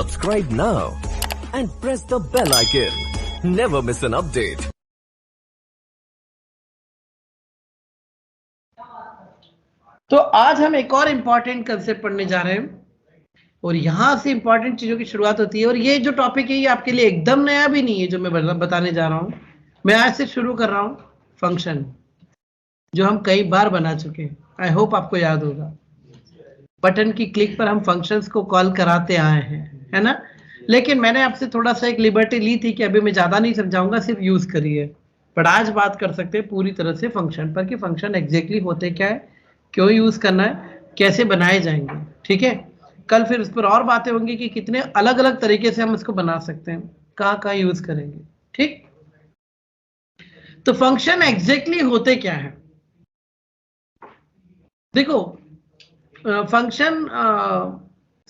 Subscribe now and press the bell icon. Never miss an update. तो आज हम एक और इम्पॉर्टेंट कंसेप्ट पढ़ने जा रहे हैं और यहां से इम्पॉर्टेंट चीजों की शुरुआत होती है। और ये जो टॉपिक है ये आपके लिए एकदम नया भी नहीं है जो मैं बताने जा रहा हूं। मैं आज से शुरू कर रहा हूं फंक्शन, जो हम कई बार बना चुके हैं। आई होप आपको याद होगा, बटन की क्लिक पर हम फंक्शंस को कॉल कराते आए हैं, है ना। लेकिन मैंने आपसे थोड़ा सा एक लिबर्टी ली थी कि अभी मैं ज्यादा नहीं समझाऊंगा, सिर्फ यूज करिए। बट आज बात कर सकते हैं पूरी तरह से फंक्शन पर कि फंक्शन एग्जैक्टली होते क्या है, क्यों यूज करना है, कैसे बनाए जाएंगे। ठीक है, कल फिर उस पर और बातें होंगी कि कितने अलग अलग तरीके से हम इसको बना सकते हैं, कहाँ कहाँ यूज करेंगे। ठीक, तो फंक्शन एग्जैक्टली होते क्या है। देखो, फंक्शन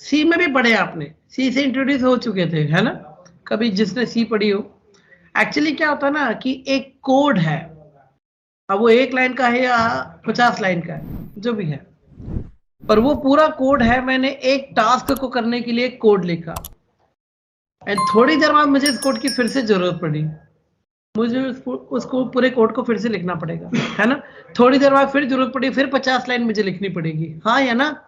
सी में भी पढ़े आपने, सी से इंट्रोड्यूस हो चुके थे, है ना, कभी जिसने सी पढ़ी हो। एक्चुअली क्या होता है ना कि एक कोड है, अब वो 1 लाइन का है या 50 लाइन का है, जो भी है, पर वो पूरा कोड है। मैंने एक टास्क को करने के लिए कोड लिखा एंड थोड़ी देर बाद मुझे इस कोड की फिर से जरूरत पड़ी, मुझे उसको पूरे कोड को फिर से लिखना पड़ेगा, है ना। थोड़ी देर बाद फिर जरूरत पड़ी, फिर 50 लाइन मुझे लिखनी पड़ेगी, हाँ या ना।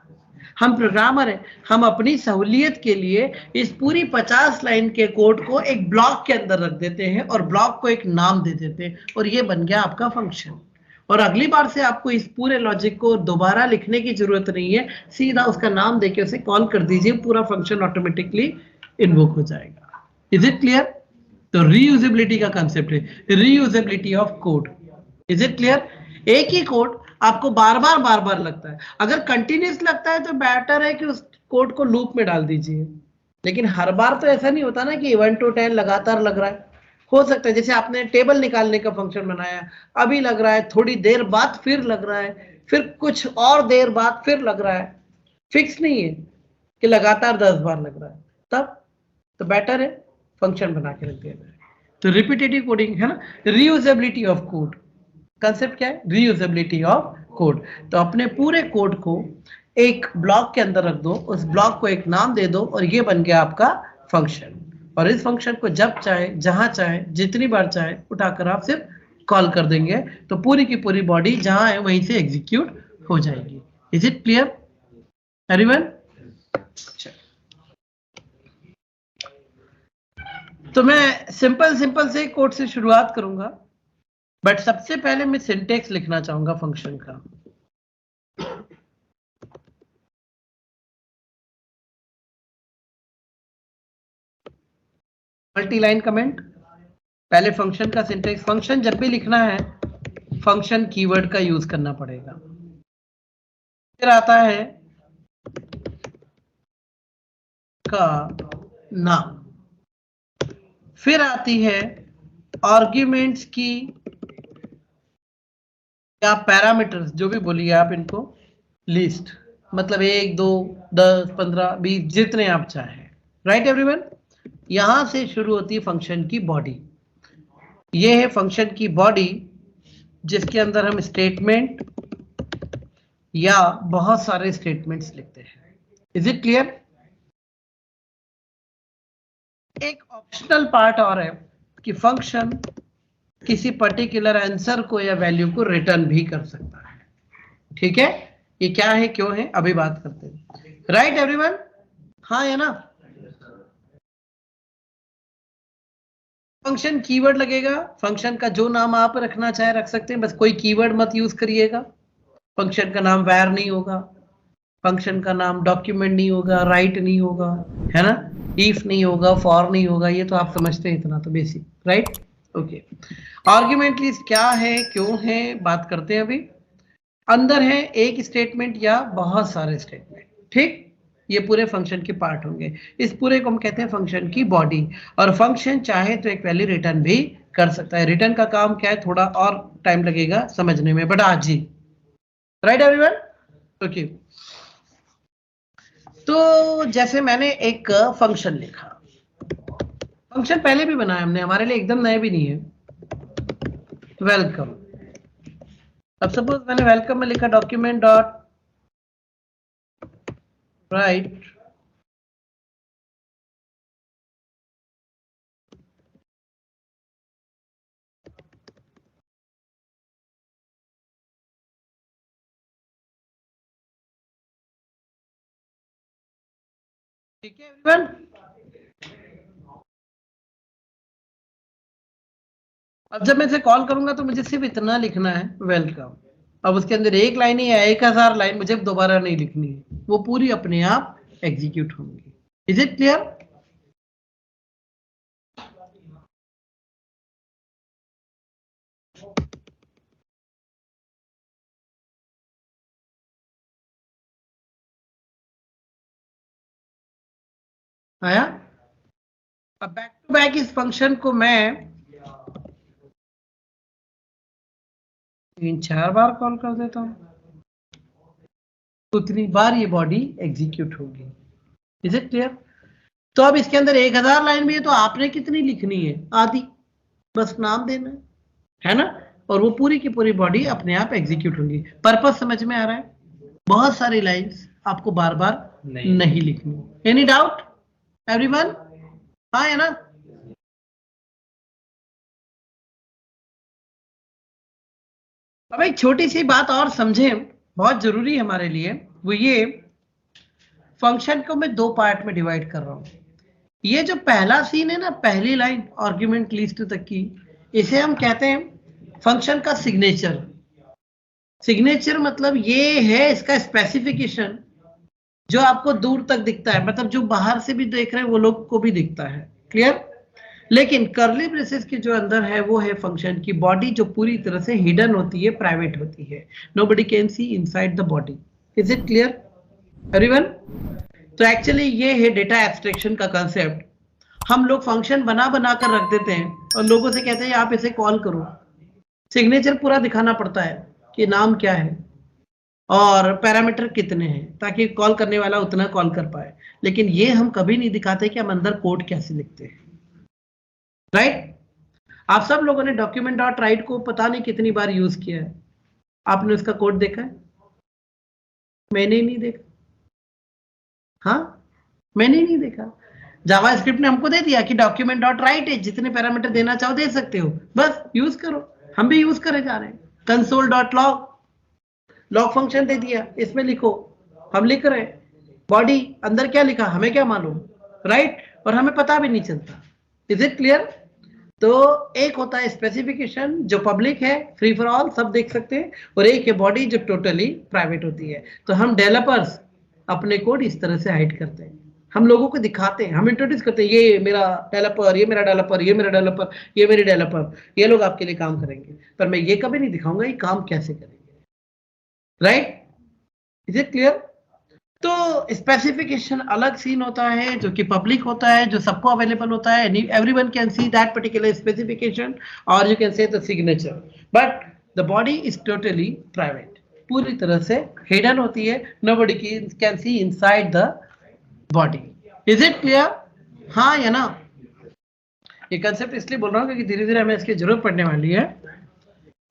हम प्रोग्रामर हैं, हम अपनी सहूलियत के लिए इस पूरी 50 लाइन के कोड को एक ब्लॉक के अंदर रख देते हैं और ब्लॉक को एक नाम दे देते हैं और ये बन गया आपका फंक्शन। और अगली बार से आपको इस पूरे लॉजिक को दोबारा लिखने की जरूरत नहीं है, सीधा उसका नाम देके उसे कॉल कर दीजिए, पूरा फंक्शन ऑटोमेटिकली इन्वोक हो जाएगा। Is it clear? तो रीयूजेबिलिटी का कंसेप्ट है, reusability of code. Is it clear? एक ही कोड आपको बार बार लगता है, अगर कंटिन्यूस लगता है तो बेटर है कि उस कोड को लूप में डाल दीजिए। लेकिन हर बार तो ऐसा नहीं होता ना कि 1 to 10 लगातार लग रहा है। हो सकता है जैसे आपने टेबल निकालने का फंक्शन बनाया, अभी लग रहा है, थोड़ी देर बाद फिर लग रहा है, फिर कुछ और देर बाद फिर लग रहा है। फिक्स नहीं है कि लगातार 10 बार लग रहा है, तब तो बेटर है फंक्शन बना के रख दिया जाए। तो रिपीटेटिव कोडिंग है ना, रीयूजेबिलिटी ऑफ कोड। कंसेप्ट क्या है? Reusability of code. तो अपने पूरे कोड को एक ब्लॉक के अंदर रख दो, उस ब्लॉक को एक नाम दे दो और ये बन गया आपका फंक्शन। और इस फंक्शन को जब चाहे, जहां चाहे, जितनी बार चाहे उठाकर आप सिर्फ कॉल कर देंगे, तो पूरी की पूरी बॉडी जहां है वहीं से एग्जीक्यूट हो जाएगी। Is it clear everyone? तो मैं सिंपल से कोड से शुरुआत करूंगा, बट सबसे पहले मैं सिंटेक्स लिखना चाहूंगा फंक्शन का। मल्टी लाइन कमेंट, पहले फंक्शन का सिंटेक्स। फंक्शन जब भी लिखना है फंक्शन कीवर्ड का यूज करना पड़ेगा। फिर आता है का नाम, फिर आती है आर्ग्यूमेंट्स की या पैरामीटर्स, जो भी बोलिए आप इनको, लिस्ट, मतलब 1 2 10 15 20 जितने आप चाहें। Right everyone? यहां से शुरू होती है फंक्शन की बॉडी। ये है फंक्शन की बॉडी, जिसके अंदर हम स्टेटमेंट या बहुत सारे स्टेटमेंट्स लिखते हैं। Is it clear? एक ऑप्शनल पार्ट और है कि फंक्शन किसी पर्टिकुलर आंसर को या वैल्यू को रिटर्न भी कर सकता है। ठीक है, ये क्या है, क्यों है, अभी बात करते हैं। Right everyone? हाँ या ना? फंक्शन कीवर्ड लगेगा, फंक्शन का जो नाम आप रखना चाहे रख सकते हैं, बस कोई कीवर्ड मत यूज करिएगा। फंक्शन का नाम var नहीं होगा, फंक्शन का नाम डॉक्यूमेंट नहीं होगा, राइट नहीं होगा, है ना, इफ नहीं होगा, फॉर नहीं होगा, ये तो आप समझते हैं, इतना तो basic. Right, okay. Argument list क्या है, क्यों है, बात करते हैं अभी। अंदर है एक स्टेटमेंट या बहुत सारे स्टेटमेंट। ठीक, ये पूरे फंक्शन के पार्ट होंगे। इस पूरे को हम कहते हैं फंक्शन की बॉडी। और फंक्शन चाहे तो एक वैल्यू रिटर्न भी कर सकता है। रिटर्न का काम क्या है, थोड़ा और टाइम लगेगा समझने में, बट आज ही। Right everyone? ओके। तो जैसे मैंने एक फंक्शन लिखा, फंक्शन पहले भी बनाया हमने, हमारे लिए एकदम नए भी नहीं है। वेलकम। अब सपोज मैंने वेलकम में लिखा डॉक्यूमेंट डॉट राइट ठीक है एवरीवन? अब जब मैं इसे कॉल करूंगा तो मुझे सिर्फ इतना लिखना है, वेलकम। अब उसके अंदर एक लाइन ही है, 1000 लाइन मुझे दोबारा नहीं लिखनी है, वो पूरी अपने आप एग्जीक्यूट होंगी। Is it clear? आया? अब बैक टू बैक इस फंक्शन को मैं 3-4 बार कॉल कर देता हूं, उतनी बार ये बॉडी एग्जीक्यूट होगी। Is it clear? तो अब इसके अंदर 1000 लाइन भी है, तो आपने कितनी लिखनी है? आधी, बस नाम देना है ना, और वो पूरी की पूरी बॉडी अपने आप एग्जीक्यूट होगी। पर्पस समझ में आ रहा है? बहुत सारी लाइंस आपको बार बार नहीं लिखनी। Any doubt everyone? हाँ है ना? अब एक छोटी सी बात और समझें, बहुत जरूरी है हमारे लिए, वो ये, फंक्शन को मैं 2 पार्ट में डिवाइड कर रहा हूं। ये जो पहला सीन है ना, पहली लाइन आर्गुमेंट लिस्ट तक की, इसे हम कहते हैं फंक्शन का सिग्नेचर। सिग्नेचर मतलब ये है इसका स्पेसिफिकेशन, जो आपको दूर तक दिखता है, मतलब जो बाहर से भी देख रहे हैं वो लोग को भी दिखता है। क्लियर? लेकिन कर्ली ब्रेसेस के जो अंदर है वो है फंक्शन की बॉडी, जो पूरी तरह से हिडन होती है, प्राइवेट होती है। Nobody can see inside the body. Is it clear everyone? तो एक्चुअली ये है डेटा एब्स्ट्रैक्शन का कंसेप्ट। हम लोग फंक्शन बना बना कर रख देते हैं और लोगों से कहते हैं आप इसे कॉल करो। सिग्नेचर पूरा दिखाना पड़ता है कि नाम क्या है और पैरामीटर कितने हैं, ताकि कॉल करने वाला उतना कॉल कर पाए। लेकिन ये हम कभी नहीं दिखाते कि हम अंदर कोड कैसे लिखते हैं। राइट? आप सब लोगों ने डॉक्यूमेंट डॉट राइट को पता नहीं कितनी बार यूज किया है। आपने उसका कोड देखा है? मैंने नहीं देखा। हाँ, मैंने नहीं देखा। जावा स्क्रिप्ट ने हमको दे दिया कि डॉक्यूमेंट डॉट राइट है, जितने पैरामीटर देना चाहो दे सकते हो, बस यूज करो। हम भी यूज करे जा रहे हैं। Console dot log, log function दे दिया, इसमें लिखो, हम लिख रहे हैं। बॉडी अंदर क्या लिखा हमें क्या मालूम, राइट? और हमें पता भी नहीं चलता। Is it clear? तो एक होता है स्पेसिफिकेशन जो पब्लिक है, फ्री फॉर ऑल, सब देख सकते हैं, और एक है बॉडी जो टोटली प्राइवेट होती है। तो हम डेवलपर्स अपने कोड इस तरह से हाइड करते हैं, हम लोगों को दिखाते हैं, हम इंट्रोड्यूस करते हैं, ये मेरा डेवलपर, ये मेरा डेवलपर, ये मेरा डेवलपर, ये मेरी डेवलपर, ये लोग आपके लिए काम करेंगे। पर मैं ये कभी नहीं दिखाऊंगा ये काम कैसे करेंगे। राइट? Is it clear? तो स्पेसिफिकेशन अलग सीन होता है जो कि पब्लिक होता है, जो सबको अवेलेबल होता है, everyone can see that particular specification, और you can say the signature. But the body is totally private, पूरी तरह से हिडन होती है, nobody can see inside the body. Is it clear? हाँ या ना? ये कंसेप्ट इसलिए बोल रहा हूँ क्योंकि धीरे धीरे हमें इसकी जरूरत पड़ने वाली है।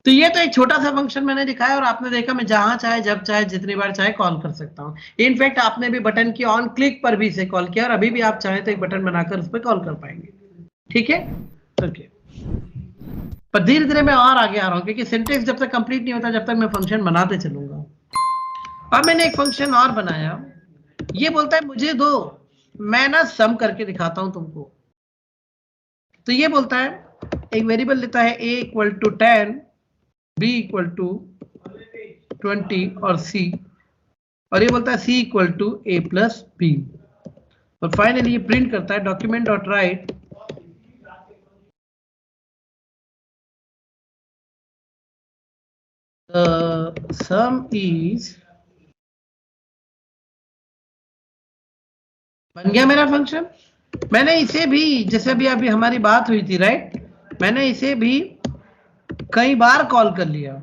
तो ये तो एक छोटा सा फंक्शन मैंने दिखाया, और आपने देखा मैं जहां चाहे, जब चाहे, जितनी बार चाहे कॉल कर सकता हूँ। इनफैक्ट आपने भी बटन की ऑन क्लिक पर भी इसे कॉल किया, और अभी भी आप चाहें तो एक बटन बनाकर उस पर कॉल कर पाएंगे। ठीक है? ओके। पर धीरे धीरे मैं और आगे आ रहा हूँ, क्योंकि सिंटेक्स जब तक कंप्लीट नहीं होता जब तक मैं फंक्शन बनाते चलूंगा। अब मैंने एक फंक्शन और बनाया, ये बोलता है मुझे दो, मैं ना सम करके दिखाता हूं तुमको। तो ये बोलता है, एक वेरिएबल लेता है a equal to 10, b equal to 20 और c, और ये बोलता है c equal to a plus b, और फाइनली ये प्रिंट करता है document dot write sum is, बन गया मेरा फंक्शन। मैंने इसे भी, जैसे भी अभी हमारी बात हुई थी, राइट, मैंने इसे भी कई बार कॉल कर लिया।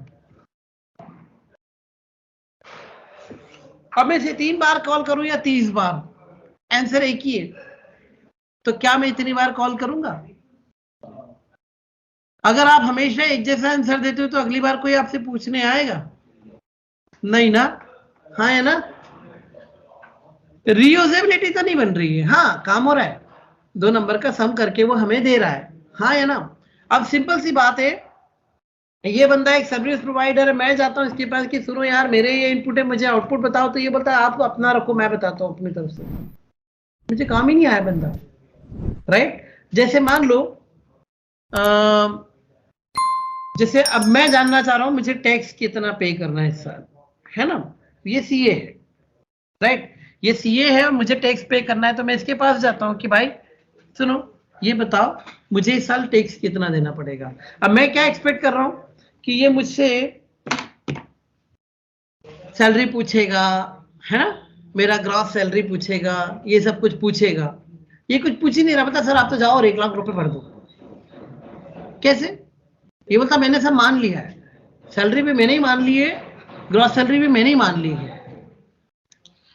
अब मैं इसे 3 बार कॉल करूं या 30 बार, आंसर एक ही है। तो क्या मैं इतनी बार कॉल करूंगा? अगर आप हमेशा एक जैसा आंसर देते हो तो अगली बार कोई आपसे पूछने आएगा? नहीं ना? हाँ है ना? रीयूजेबिलिटी तो नहीं बन रही है। हाँ, काम हो रहा है, 2 नंबर का सम करके वो हमें दे रहा है। हाँ है ना? अब सिंपल सी बात है, ये बंदा एक सर्विस प्रोवाइडर है, मैं जाता हूँ इसके पास कि सुनो यार मेरे ये इनपुट है, मुझे आउटपुट बताओ, तो ये बोलता है आप अपना रखो, मैं बताता हूँ अपनी तरफ से। मुझे काम ही नहीं आया बंदा, राइट। जैसे मान लो जैसे अब मैं जानना चाह रहा हूं मुझे टैक्स कितना पे करना है इस साल, है ना, ये सीए है, राइट, ये सीए है और मुझे टैक्स पे करना है, तो मैं इसके पास जाता हूं कि भाई सुनो ये बताओ मुझे इस साल टैक्स कितना देना पड़ेगा। अब मैं क्या एक्सपेक्ट कर रहा हूं कि ये मुझसे सैलरी पूछेगा, है ना, मेरा ग्रॉस सैलरी पूछेगा, ये सब कुछ पूछेगा। ये कुछ पूछ ही नहीं रहा, बता सर आप तो जाओ और 1 लाख रुपए भर दो। कैसे? ये बोलता मैंने सब मान लिया है, सैलरी भी मैंने ही मान ली है, ग्रॉस सैलरी भी मैंने ही मान ली है।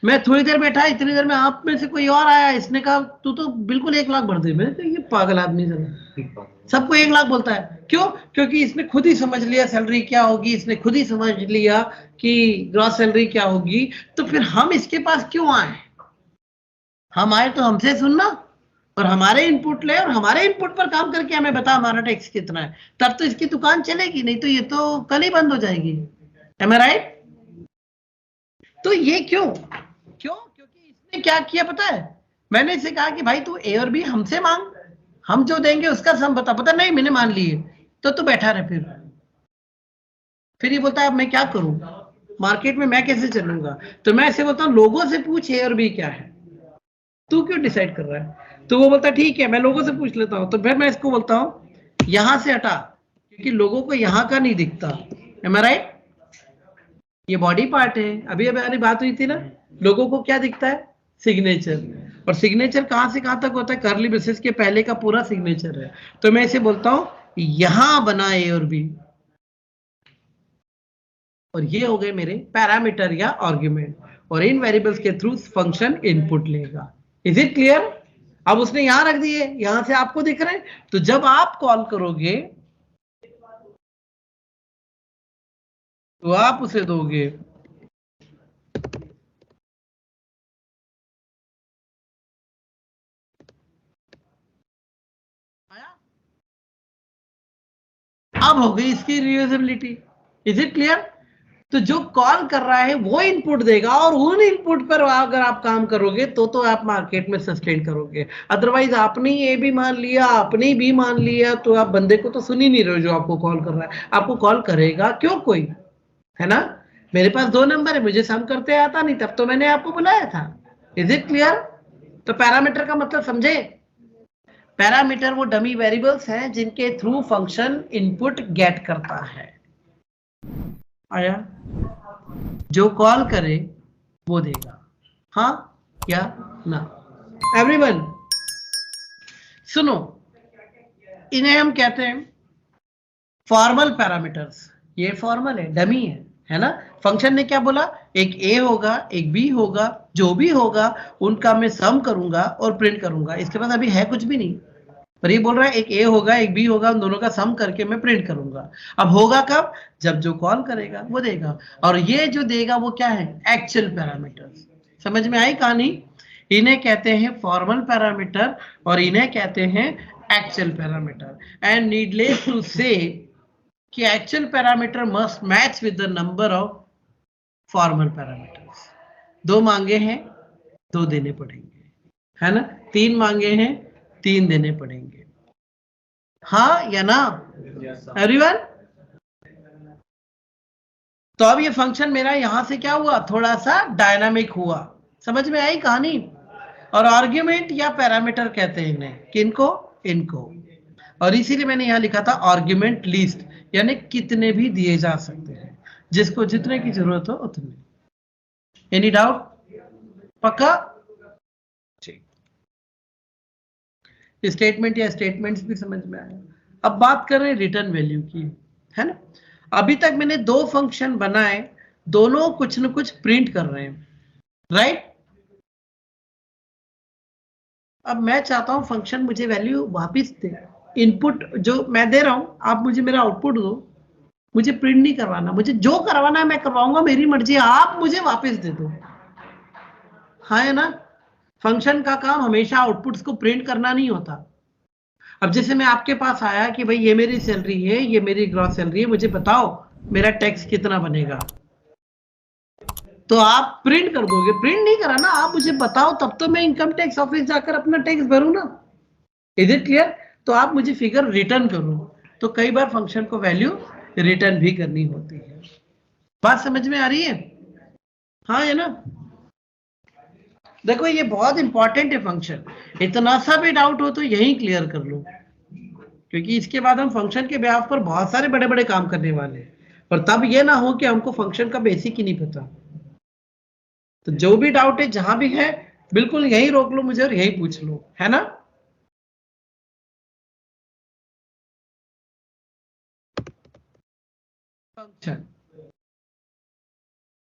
मैं थोड़ी देर बैठा, इतनी देर में आप में से कोई और आया, इसने कहा तू तो बिल्कुल 1 लाख भर दे। मैंने कहा ये पागल आदमी सबको 1 लाख बोलता है, क्यों? क्योंकि इसने खुद ही समझ लिया सैलरी क्या होगी, इसने खुद ही समझ लिया कि ग्रॉस सैलरी क्या होगी, तो फिर हम इसके पास क्यों आए? हम आए तो हमसे सुनना और हमारे इनपुट ले और हमारे इनपुट पर काम करके हमें बता हमारा टैक्स कितना है, तब तो इसकी दुकान चलेगी, नहीं तो ये तो कल ही बंद हो जाएगी। एम आई राइट? तो ये क्यों? क्योंकि इसने क्या किया पता है, मैंने इसे कहा कि भाई तू ए और बी हमसे मांग, हम जो देंगे उसका सम बता। पता नहीं मैंने मान लिए, तो तू बैठा रहे। फिर ये बोलता है अब मैं क्या करूं, मार्केट में मैं कैसे चलूंगा? तो मैं ऐसे बोलता हूं लोगों से पूछ ए और बी क्या है, तू क्यों डिसाइड कर रहा है? तो वो बोलता है ठीक है मैं लोगों से पूछ लेता हूं। तो फिर मैं इसको बोलता हूं यहां से हटा, क्योंकि लोगों को यहां का नहीं दिखता। एम आई राइट? ये बॉडी पार्ट है, अभी हमारी बात हुई थी ना, लोगों को क्या दिखता है? सिग्नेचर। और सिग्नेचर कहां से कहां तक होता है? कर्ली ब्रेसेस के पहले का पूरा सिग्नेचर है। तो मैं इसे बोलता हूं यहां बना ए और बी, और ये हो गए मेरे पैरामीटर या आर्गुमेंट, और इन वेरिएबल्स के थ्रू फंक्शन इनपुट लेगा। Is it clear? अब उसने यहां रख दिए, यहां से आपको दिख रहे हैं, तो जब आप कॉल करोगे तो आप उसे दोगे अब हो गई इसकी रियूजेबिलिटी। Is it clear? तो जो कॉल कर रहा है वो इनपुट देगा, और उन इनपुट पर अगर आप काम करोगे तो आप मार्केट में सस्टेन करोगे। अदरवाइज आपने ए भी मान लिया, आपने बी मान लिया, तो आप बंदे को तो सुन ही नहीं रहे जो आपको कॉल कर रहा है। आपको कॉल करेगा क्यों कोई, है ना? मेरे पास 2 नंबर है, मुझे सम करते आता नहीं, तब तो मैंने आपको बुलाया था। Is it clear? तो पैरामीटर का मतलब समझे? पैरामीटर वो डमी वेरिएबल्स हैं जिनके थ्रू फंक्शन इनपुट गेट करता है। आया? जो कॉल करे वो देगा, हाँ या ना? एवरीवन सुनो, इन्हें हम कहते हैं फॉर्मल पैरामीटर्स। ये फॉर्मल है, डमी है ना? फंक्शन ने क्या बोला, एक ए होगा एक बी होगा, जो भी होगा उनका मैं सम करूंगा और प्रिंट करूंगा। इसके पास अभी है कुछ भी नहीं, पर ये बोल रहा है एक ए होगा एक बी होगा, उन दोनों का सम करके मैं प्रिंट करूंगा। अब होगा कब? जब जो कॉल करेगा वो देगा, और ये जो देगा वो क्या है? Actual parameters. समझ में आई कहानी? इन्हें कहते हैं फॉर्मल पैरामीटर और इन्हें कहते हैं actual parameter. And needless to say कि actual parameter must match with the number of formal parameters. 2 मांगे हैं 2 देने पड़ेंगे, है ना? 3 मांगे हैं 3 देने पड़ेंगे, हाँ या ना? एवरीवन? तो अब ये फंक्शन मेरा यहां से क्या हुआ, थोड़ा सा डायनामिक हुआ। समझ में आई कहानी? और आर्ग्यूमेंट या पैरामीटर कहते हैं इन्हें, किनको? इनको। और इसीलिए मैंने यहां लिखा था आर्ग्यूमेंट लिस्ट, यानी कितने भी दिए जा सकते हैं, जिसको जितने की जरूरत हो उतने। Any doubt? पक्का? स्टेटमेंट या स्टेटमेंट्स भी समझ में आया। अब बात कर रहे हैं रिटर्न वैल्यू की, है ना? अभी तक मैंने 2 फंक्शन बनाए, दोनों कुछ न कुछ प्रिंट कर रहे हैं, राइट? अब मैं चाहता हूं फंक्शन मुझे वैल्यू वापस दे, इनपुट जो मैं दे रहा हूं आप मुझे मेरा आउटपुट दो, मुझे प्रिंट नहीं करवाना, मुझे जो करवाना है मैं करवाऊंगा, मेरी मर्जी, आप मुझे वापस दे दो, हाँ है ना? फंक्शन का काम हमेशा आउटपुट्स को प्रिंट करना नहीं होता। अब जैसे मैं आपके पास आया कि भाई ये मेरी सैलरी है, ये मेरी ग्रॉस सैलरी है, मुझे बताओ मेरा टैक्स कितना बनेगा, तो आप प्रिंट कर दोगे, प्रिंट नहीं करा ना, आप मुझे बताओ तब तो मैं इनकम टैक्स ऑफिस जाकर अपना टैक्स भरूं ना। Is it clear? तो आप मुझे फिगर रिटर्न करो, तो कई बार फंक्शन को वैल्यू रिटर्न भी करनी होती है। बात समझ में आ रही है? हाँ है ना? देखो ये बहुत इंपॉर्टेंट है फंक्शन, इतना सा भी डाउट हो तो यही क्लियर कर लो, क्योंकि इसके बाद हम फंक्शन के ब्याह पर बहुत सारे बड़े बड़े काम करने वाले हैं, पर तब ये ना हो कि हमको फंक्शन का बेसिक ही नहीं पता। तो जो भी डाउट है जहां भी है बिल्कुल यही रोक लो मुझे और यही पूछ लो, है ना? फंक्शन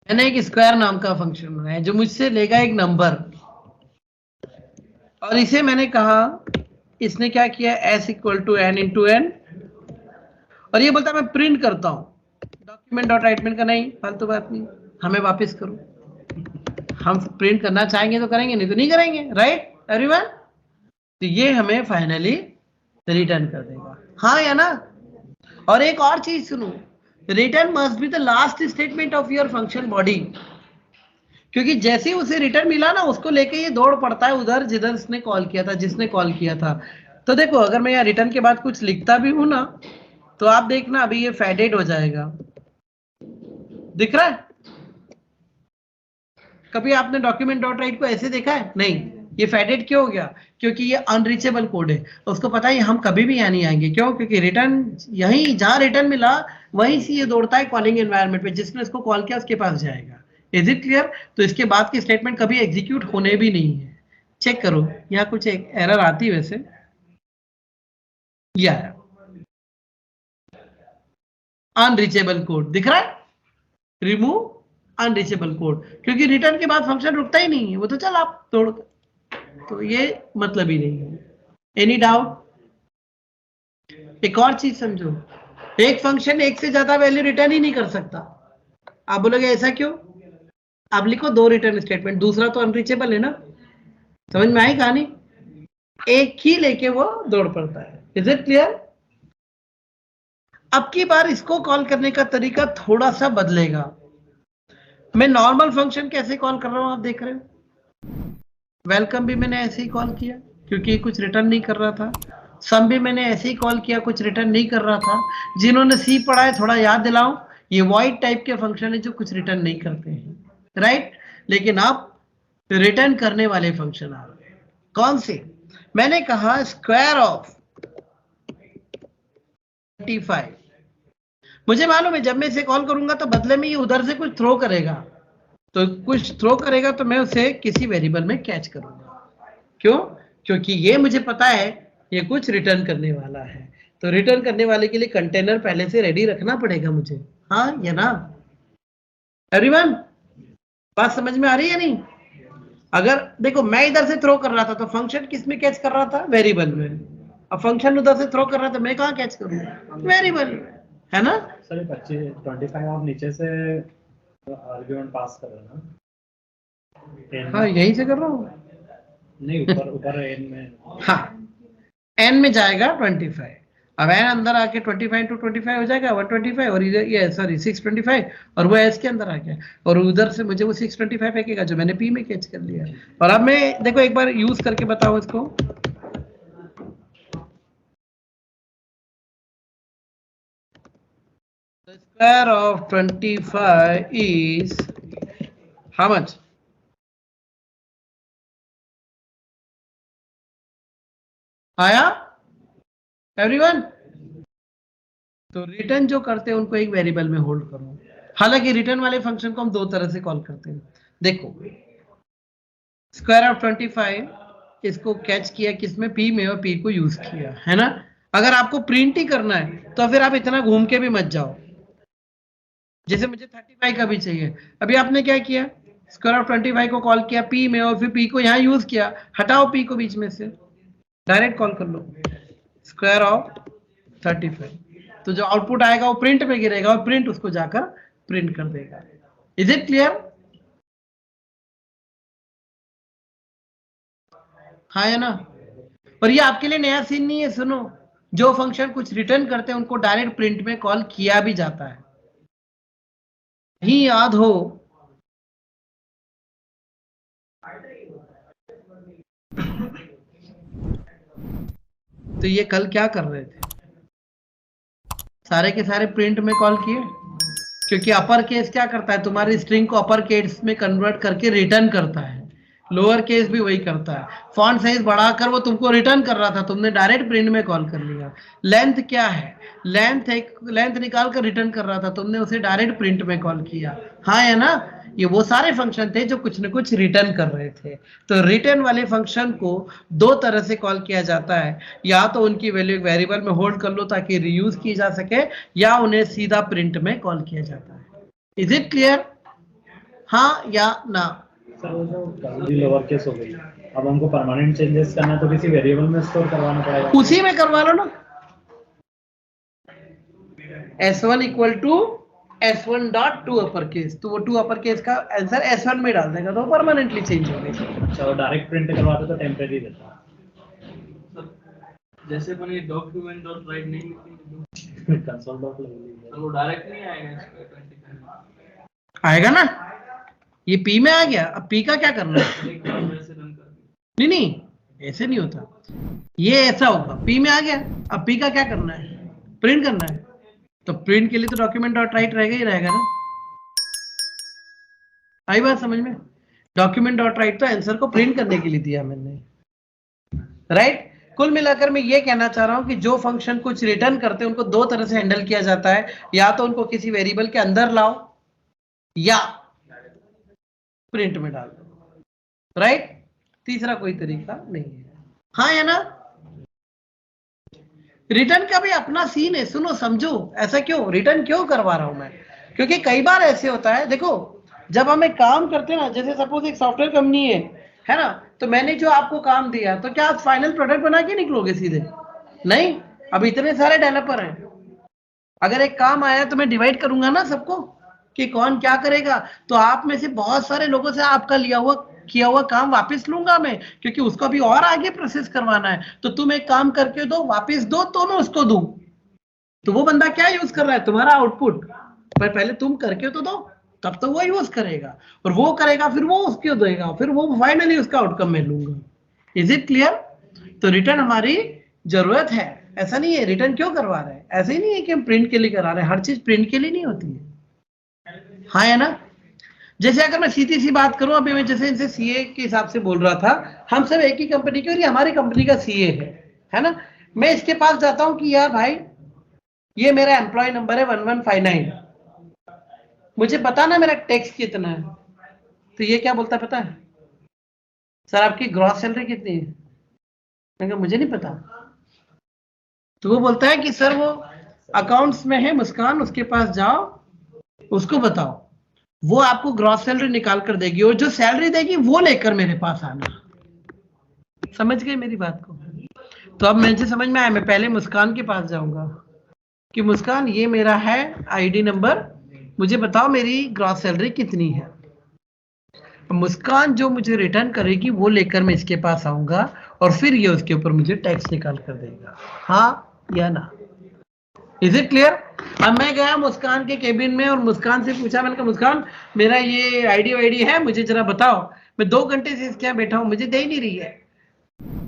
मैंने एक स्क्वायर नाम का फंक्शन बनाया जो मुझसे लेगा एक नंबर, और इसे मैंने कहा, इसने क्या किया, s equal to n into n, और ये बोलता है मैं प्रिंट करता हूं, डॉक्यूमेंट डॉट राइटमेंट का नहीं, फालतू बात नहीं, हमें वापस करो। हम प्रिंट करना चाहेंगे तो करेंगे, नहीं तो नहीं करेंगे, राइट एवरीवन? तो ये हमें फाइनली रिटर्न कर देगा, हाँ या ना? और एक और चीज सुनो, return must be the last statement of your function body, क्योंकि जैसे ही उसे रिटर्न मिला ना, उसको लेके ये दौड़ पड़ता है उधर जिधर उसने कॉल किया था, जिसने कॉल किया था। तो देखो अगर मैं यहाँ रिटर्न के बाद कुछ लिखता भी हूं ना, तो आप देखना अभी ये फेडेड हो जाएगा, दिख रहा है? कभी आपने डॉक्यूमेंट डॉट राइट को ऐसे देखा है? नहीं, ये फेडेड क्यों हो गया? क्योंकि ये अनरीचेबल कोड है, उसको पता है हम कभी भी यहाँ नहीं आएंगे। क्यों? क्योंकि रिटर्न यही जहां रिटर्न मिला वहीं से ये दौड़ता है कॉलिंग एनवायरनमेंट पे, जिसने इसको कॉल किया उसके पास जाएगा। Is it clear? तो इसके बाद की स्टेटमेंट कभी एग्जीक्यूट होने भी नहीं है। चेक करो, यहाँ कुछ एक एरर आती है वैसे, या अनरीचेबल कोड दिख रहा है, रिमूव अनरीचेबल कोड, क्योंकि रिटर्न के बाद फंक्शन रुकता ही नहीं है, वो तो चल आप तोड़, तो ये मतलब ही नहीं है। Any doubt? एक और चीज समझो, एक फंक्शन एक से ज्यादा वैल्यू रिटर्न ही नहीं कर सकता। आप बोलोगे ऐसा क्यों? आप लिखो दो रिटर्न स्टेटमेंट, दूसरा तो अनरीचेबल है ना, समझ में आई कहानी? एक ही लेके वो दौड़ पड़ता है। Is it clear? अब की बार इसको कॉल करने का तरीका थोड़ा सा बदलेगा। मैं नॉर्मल फंक्शन कैसे कॉल कर रहा हूं आप देख रहे हो, वेलकम भी मैंने ऐसे ही कॉल किया क्योंकि कुछ रिटर्न नहीं कर रहा था, सम भी मैंने ऐसे ही कॉल किया, कुछ रिटर्न नहीं कर रहा था। जिन्होंने सी पढ़ा है थोड़ा याद दिलाऊं, ये वॉइड टाइप के फंक्शन है जो कुछ रिटर्न नहीं करते हैं, राइट? लेकिन आप रिटर्न करने वाले फंक्शन आ रहे हैं, कौन से? मैंने कहा स्क्वायर ऑफ 25, मुझे मालूम है जब मैं इसे कॉल करूंगा तो बदले में ये उधर से कुछ थ्रो करेगा, तो कुछ थ्रो करेगा तो मैं उसे किसी वेरिएबल में कैच करूंगा। क्यों? क्योंकि ये मुझे पता है ये कुछ रिटर्न करने वाला है, तो रिटर्न करने वाले के लिए कंटेनर पहले से रेडी रखना पड़ेगा मुझे, हाँ या ना एवरीवन? बात समझ में आ रही है नहीं? अगर देखो मैं इधर से थ्रो कर रहा था तो फंक्शन किस में कैच कर रहा था? वेरिएबल में। अब फंक्शन उधर से थ्रो कर रहा था, मैं कहाँ कैच करूंगा? वेरिएबल में, है ना? सर 25 आप नीचे से आर्गुमेंट पास कर रहे हैं ना? हाँ यही से कर रहा हूँ, नहीं ऊपर ऊपर एन में, हाँ एन में जाएगा 25, अब एन अंदर आके 25 to 25 हो जाएगा 125, और इधर ये सॉरी 625, और वो एस के अंदर आ गया, और उधर से मुझे वो 625 फेंकेगा जो मैंने पी में कैच कर लिया। और अब मैं देखो एक बार यूज करके बताऊं इसको, the square of 25 is how much? आया एवरीवन? तो रिटर्न जो करते हैं उनको एक वेरिएबल में होल्ड करो। हालांकि रिटर्न वाले फंक्शन को हम दो तरह से कॉल करते हैं, देखो स्क्वायर ऑफ 25 इसको कैच किया किसमें? पी में, और पी को यूज किया, है ना? अगर आपको प्रिंट ही करना है तो फिर आप इतना घूम के भी मत जाओ, जैसे मुझे 35 का भी चाहिए। अभी आपने क्या किया? स्क्वायर ऑफ 25 को कॉल किया पी में, और फिर पी को यहाँ यूज किया, हटाओ पी को बीच में से, डायरेक्ट कॉल कर लो स्क्वायर ऑफ 35, तो जो आउटपुट आएगा वो प्रिंट में गिरेगा, और प्रिंट उसको जाकर प्रिंट कर देगा। Is it clear? हाँ है ना? और ये आपके लिए नया सीन नहीं है, सुनो, जो फंक्शन कुछ रिटर्न करते हैं उनको डायरेक्ट प्रिंट में कॉल किया भी जाता है। नहीं याद हो तो ये कल क्या कर रहे थे, सारे के सारे प्रिंट में कॉल किए, क्योंकि अपर केस क्या करता है, तुम्हारी स्ट्रिंग को अपर केस में कन्वर्ट करके रिटर्न करता है, लोअर केस भी वही करता है। फॉन्ट साइज बढ़ाकर वो तुमको रिटर्न कर रहा था, तुमने डायरेक्ट प्रिंट में कॉल कर लिया। लेंथ क्या है, लेंथ निकाल कर रिटर्न कर रहा था, तुमने उसे डायरेक्ट प्रिंट में कॉल किया। हाँ है ना, ये वो सारे फंक्शन थे जो कुछ न कुछ रिटर्न कर रहे थे। तो रिटर्न वाले फंक्शन को दो तरह से कॉल किया जाता है, या तो उनकी वैल्यू वेरिएबल में होल्ड कर लो ताकि रीयूज की जा सके, या उन्हें सीधा प्रिंट में कॉल किया जाता है। इज इट क्लियर, हाँ या ना? सर वो जो गाउडी लोअर केस हो गई, अब हमको परमानेंट चेंजेस करना है तो किसी वेरिएबल में स्टोर करवाना पड़ेगा। उसी में करवा लो ना, S1 equal to S1 dot to upper case, तो वो टू अपर केस का आंसर S1 में डाल देगा तो परमानेंटली चेंज हो गई। अच्छा, वो डायरेक्ट प्रिंट करवाते तो टेम्परेरी देता। जैसे अपन ये डॉक्यूमेंट डॉट राइट नहीं लिखेंगे कंसोल डॉट लग तो वो डायरेक्ट नहीं आएगा इसका 25 आएगा ना, ये P में आ गया। अब P का क्या करना है, एक बार वैसे रन कर नहीं ऐसे नहीं होता, ये ऐसा होगा, P में आ गया। अब P का क्या करना है, प्रिंट करना है, तो प्रिंट के लिए तो डॉक्यूमेंट डॉट राइट रहेगा ही रहेगा ना। आई बात समझ में, डॉक्यूमेंट डॉट राइट तो आंसर को प्रिंट करने के लिए दिया मैंने, राइट। कुल मिलाकर मैं ये कहना चाह रहा हूं कि जो फंक्शन कुछ रिटर्न करते हैं उनको दो तरह से हैंडल किया जाता है, या तो उनको किसी वेरिएबल के अंदर लाओ या प्रिंट में डाल दो, राइट। तीसरा कोई तरीका नहीं है, हाँ या ना। रिटर्न का भी अपना सीन है, सुनो समझो। ऐसा क्यों, रिटर्न क्यों करवा रहा हूं मैं, क्योंकि कई बार ऐसे होता है, देखो जब हम एक काम करते हैं ना, जैसे सपोज एक सॉफ्टवेयर कंपनी है ना, तो मैंने जो आपको काम दिया तो क्या आप फाइनल प्रोडक्ट बना के निकलोगे सीधे, नहीं। अब इतने सारे डेवलपर हैं, अगर एक काम आया तो मैं डिवाइड करूंगा ना सबको कि कौन क्या करेगा, तो आप में से बहुत सारे लोगों से आपका किया हुआ काम वापस लूंगा मैं, क्योंकि उसको भी और आगे प्रोसेस करवाना है। तो तुम एक काम करके दो, वापस दो, तो मैं उसको दूं, तो वो बंदा क्या यूज कर रहा है, तुम्हारा आउटपुट, पर पहले तुम करके तो दो, तब तो वो यूज करेगा, और वो करेगा फिर वो उसको देगा, फिर वो फाइनली उसका आउटकम मैं लूंगा। Is it clear? तो रिटर्न हमारी जरूरत है, ऐसा नहीं है रिटर्न क्यों करवा रहे हैं, ऐसे ही नहीं है कि हम प्रिंट के लिए करा रहे हैं, हर चीज प्रिंट के लिए नहीं होती है, हाँ है ना। जैसे अगर मैं सीधी सी बात करूं, अभी मैं जैसे इनसे सीए के हिसाब से बोल रहा था, हम सब एक ही कंपनी के, और ये हमारी कंपनी का सीए है ना। मैं इसके पास जाता हूं कि यार भाई ये मेरा एम्प्लॉय नंबर है 1159, मुझे पता ना मेरा टैक्स कितना है, तो ये क्या बोलता है पता है, सर आपकी ग्रॉस सैलरी कितनी है, मैंने कहा मुझे नहीं पता। तो वो बोलता है कि सर वो अकाउंट्स में है मुस्कान, उसके पास जाओ, उसको बताओ, वो आपको ग्रॉस सैलरी निकाल कर देगी, और जो सैलरी देगी वो लेकर मेरे पास आना। समझ गए मेरी बात को? तो अब मुझे समझ में आया, मैं पहले मुस्कान के पास जाऊंगा कि मुस्कान ये मेरा है आईडी नंबर, मुझे बताओ मेरी ग्रॉस सैलरी कितनी है। मुस्कान जो मुझे रिटर्न करेगी वो लेकर मैं इसके पास आऊंगा, और फिर ये उसके ऊपर मुझे टैक्स निकाल कर देगा, हाँ या ना। Is it clear? अब मैं गया मुस्कान के केबिन में और मुस्कान से पूछा, मैंने कहा मुस्कान मेरा ये आईडी है, मुझे जरा बताओ, मैं 2 घंटे से इसके यहाँ बैठा हूँ, मुझे दे ही नहीं रही है।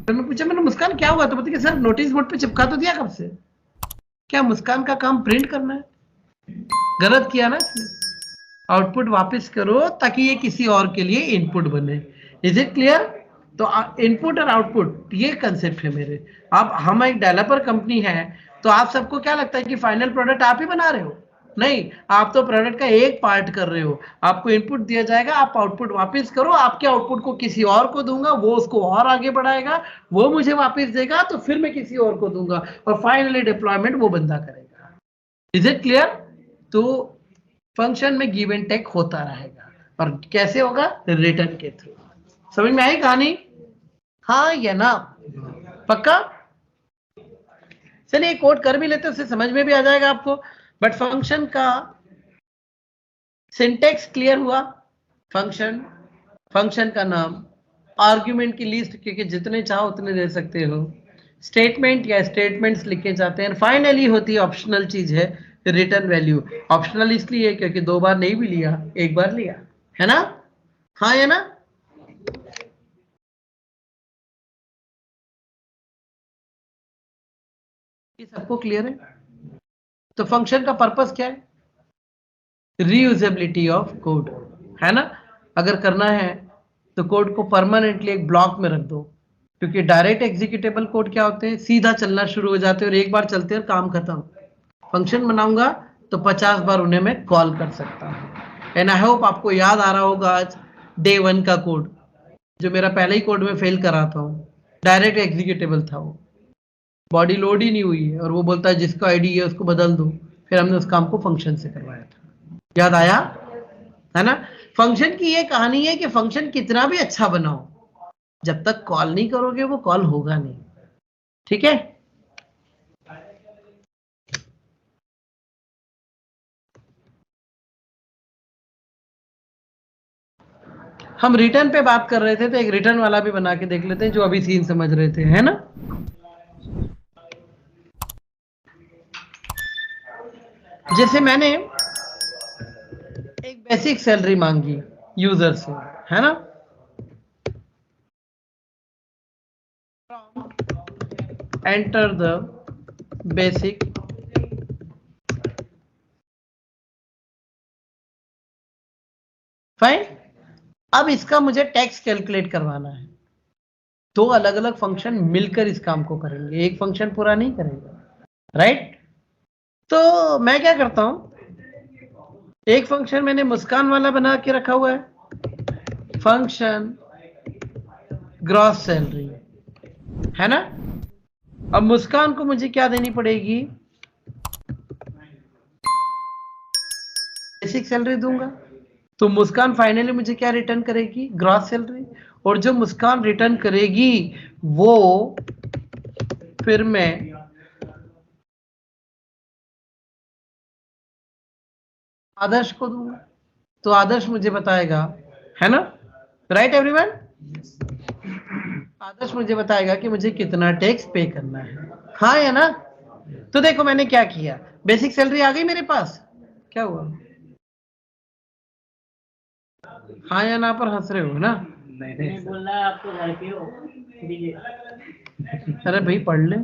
तो मैं पूछा, मैंने मुस्कान क्या हुआ, तो बोलती कि सर नोटिस बोर्ड पे चिपका तो दिया कब से। क्या मुस्कान का काम प्रिंट करना है? गलत किया ना इसने, आउटपुट वापस करो ताकि ये किसी और के लिए इनपुट बने। Is it clear? तो इनपुट और आउटपुट ये कंसेप्ट है मेरे। अब हम एक डेवलपर कंपनी है, तो आप सबको क्या लगता है कि फाइनल प्रोडक्ट आप ही बना रहे हो? नहीं, आप तो प्रोडक्ट का एक पार्ट कर रहे हो। आपको इनपुट दिया जाएगा, आप आउटपुट वापस करो, आपके आउटपुट को किसी और को दूंगा, वो उसको और आगे बढ़ाएगा, वो मुझे वापस देगा, तो फिर मैं किसी और को दूंगा, और फाइनली डिप्लॉयमेंट वो बंदा करेगा। Is it clear? तो फंक्शन में गिव एंड टेक होता रहेगा, और कैसे होगा? रिटर्न के थ्रू। समझ में आई कहानी, हाँ या ना? पक्का? चलिए कोड कर भी लेते हैं, उससे समझ में भी आ जाएगा आपको। बट फंक्शन का सिंटेक्स क्लियर हुआ? फंक्शन का नाम, आर्ग्यूमेंट की लिस्ट, क्योंकि जितने चाहो उतने दे सकते हो, स्टेटमेंट या स्टेटमेंट्स लिखे जाते हैं, फाइनली होती है ऑप्शनल चीज है रिटर्न वैल्यू। ऑप्शनल इसलिए क्योंकि 2 बार नहीं भी लिया, 1 बार लिया, है ना? हाँ या ना? ये सबको क्लियर है? तो फंक्शन का पर्पस क्या है? रीयूजेबिलिटी ऑफ कोड, है ना? अगर करना है तो कोड को परमानेंटली एक ब्लॉक में रख दो, क्योंकि डायरेक्ट एग्जीक्यूटेबल कोड क्या होते हैं, सीधा चलना शुरू हो जाते हैं और एक बार चलते हैं काम खत्म। फंक्शन बनाऊंगा तो 50 बार उन्हें मैं कॉल कर सकता हूँ। एंड आई होप आपको याद आ रहा होगा आज डे 1 का कोड, जो मेरा पहले ही कोड में फेल कर रहा था, डायरेक्ट एग्जीक्यूटेबल था, वो बॉडी लोड ही नहीं हुई है और वो बोलता है जिसका आईडी है उसको बदल दो। फिर हमने उस काम को फंक्शन से करवाया था, याद आया है ना? फंक्शन की ये कहानी है कि फंक्शन कितना भी अच्छा बनाओ, जब तक कॉल नहीं करोगे वो कॉल होगा नहीं। ठीक है? हम रिटर्न पे बात कर रहे थे, तो एक रिटर्न वाला भी बना के देख लेते हैं जो अभी सीन समझ रहे थे, है ना? जैसे मैंने एक बेसिक सैलरी मांगी यूजर से, है ना? Enter the basic fine. अब इसका मुझे टैक्स कैलकुलेट करवाना है। दो अलग अलग फंक्शन मिलकर इस काम को करेंगे, एक फंक्शन पूरा नहीं करेगा, राइट? तो मैं क्या करता हूं, एक फंक्शन मैंने मुस्कान वाला बना के रखा हुआ है, फंक्शन ग्रॉस सैलरी, है ना? अब मुस्कान को मुझे क्या देनी पड़ेगी, बेसिक सैलरी दूंगा, तो मुस्कान फाइनली मुझे क्या रिटर्न करेगी, ग्रॉस सैलरी। और जो मुस्कान रिटर्न करेगी वो फिर मैं आदर्श को दूंगा, तो आदर्श मुझे बताएगा, है ना? Right everyone? आदर्श मुझे बताएगा कि मुझे कितना टैक्स पे करना है, हाँ या ना? तो देखो मैंने क्या किया, बेसिक सैलरी आ गई मेरे पास, क्या हुआ, हाँ या ना पर हंस रहे हो ना? नहीं बोल रहा है आप तो घर पे हो। अरे भाई पढ़ ले।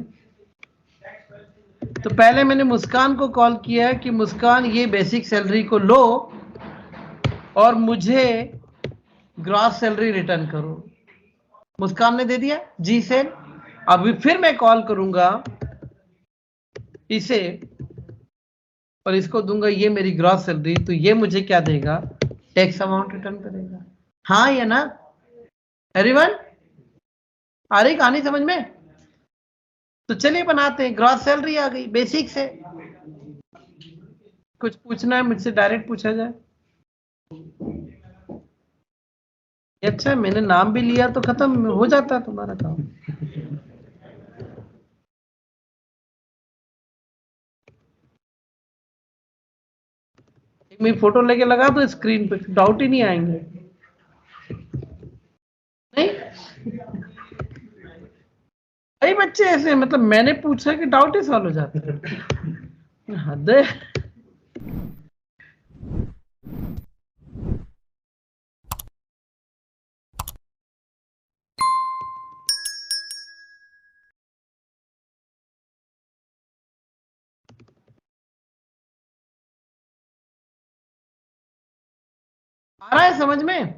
तो पहले मैंने मुस्कान को कॉल किया कि मुस्कान ये बेसिक सैलरी को लो और मुझे ग्रॉस सैलरी रिटर्न करो। मुस्कान ने दे दिया जी सेल। अभी फिर मैं कॉल करूंगा इसे और इसको दूंगा ये मेरी ग्रॉस सैलरी, तो ये मुझे क्या देगा, टैक्स अमाउंट रिटर्न करेगा, हाँ या ना? एवरीवन आ रही कहानी समझ में? तो चलिए बनाते हैं, ग्रॉस सैलरी आ गई बेसिक से। कुछ पूछना है मुझसे डायरेक्ट पूछा जाए। अच्छा मैंने नाम भी लिया तो खत्म हो जाता तुम्हारा काम। एक मेरी फोटो लेके लगा दो स्क्रीन पे, डाउट ही नहीं आएंगे। नहीं कई बच्चे ऐसे, मतलब मैंने पूछा कि डाउट ही सॉल्व हो जाता है, हद है। आ रहा है समझ में?